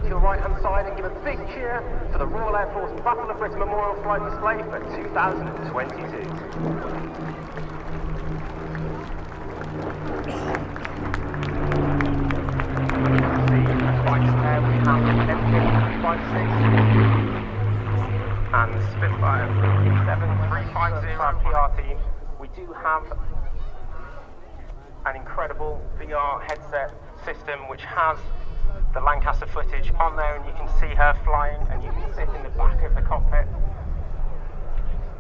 to your right-hand side and give a big cheer for the Royal Air Force Battle of Britain Memorial Flight Display for 2022. We have Mk IIa and the Spitfire 7350 PR team. We do have an incredible VR headset system which has the Lancaster footage on there, and you can see her flying, and you can sit in the back of the cockpit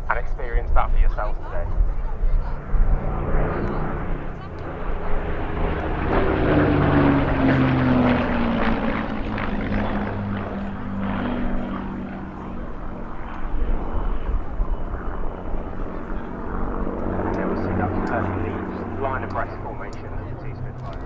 and experience that for yourself today. Line abreast formation of the two Spitfires.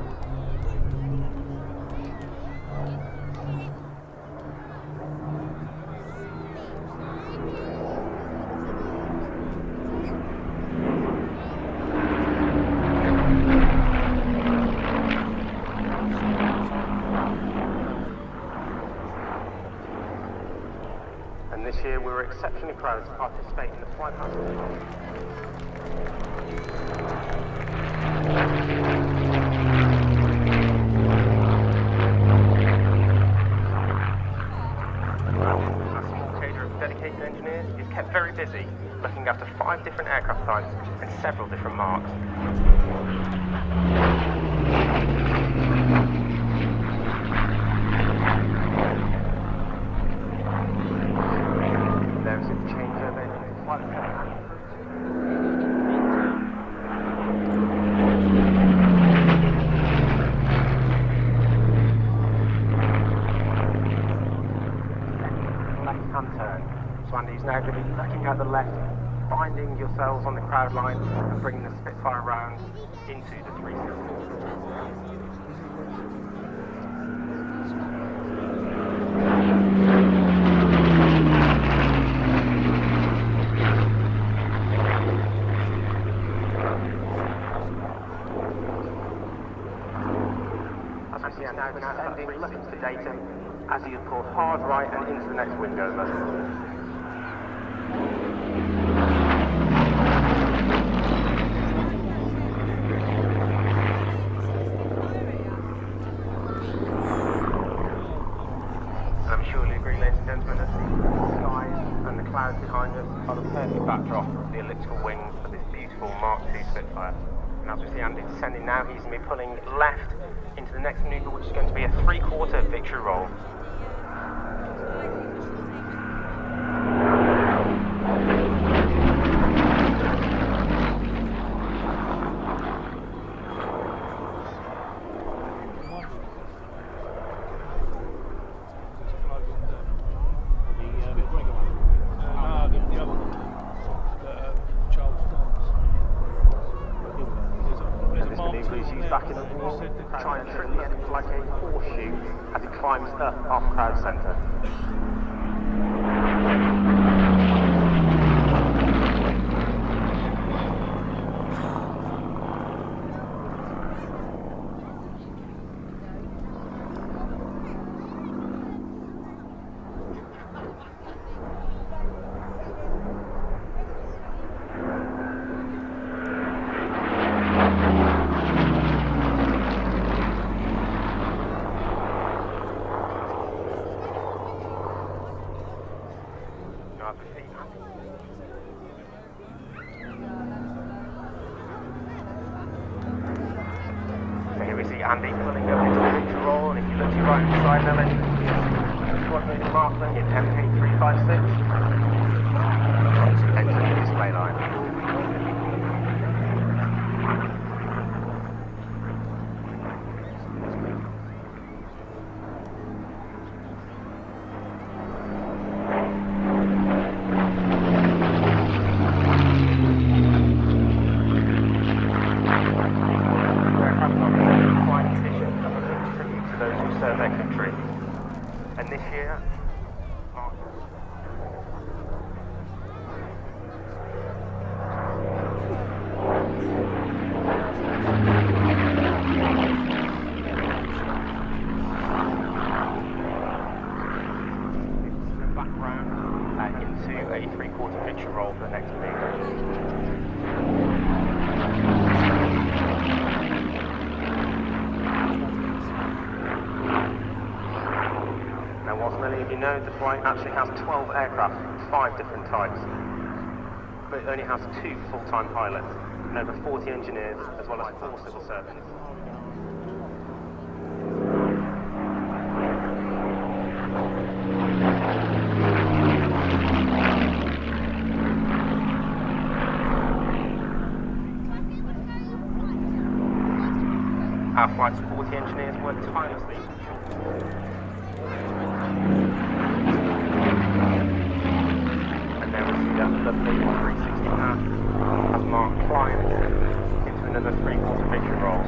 And this year we were exceptionally proud to participate in the flight passenger. Dedicated engineers is kept very busy looking after 5 different aircraft types and several different marks. There is a changeover in flight path. Turn. So Andy's now going to be looking at the left, finding yourselves on the crowd line and bringing the Spitfire round into the 360. As we see now ascending, looking to the data, as you pull hard right and into the next window. And I'm sure you'll agree, ladies and gentlemen, that the skies and the clouds behind us are the perfect backdrop of the elliptical wings of this beautiful Mark II Spitfire. And as we see Andy descending now, he's going to be pulling left into the next manoeuvre, which is going to be a 3/4 victory roll. Back in the wall, try and trip the end like a horseshoe as it climbs up off crowd centre. So here we see Andy pulling up into the victory roll, and if you look to your right hand side now, then you can see squad leader Markman in Mk 356 entering the display line. And this year, Now, whilst many of you know, the flight actually has 12 aircraft, 5 different types, but it only has 2 full-time pilots and over 40 engineers, as well as 4 civil servants. Our flight's 40 engineers work tirelessly. And now we see that lovely 360 path as Mark climbs into another 3/4 victory roll.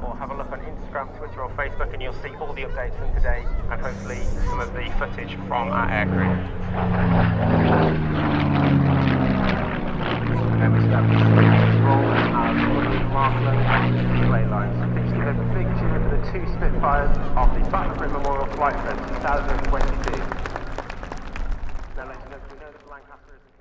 Or have a look on Instagram, Twitter or Facebook and you'll see all the updates from today and hopefully some of the footage from our aircrew. And then we see that roll as Markland display lines. Please give a big cheer for the 2 Spitfires of the Battle of Britain Memorial Flight for 2022. Now ladies and gentlemen, we know that Lancaster is the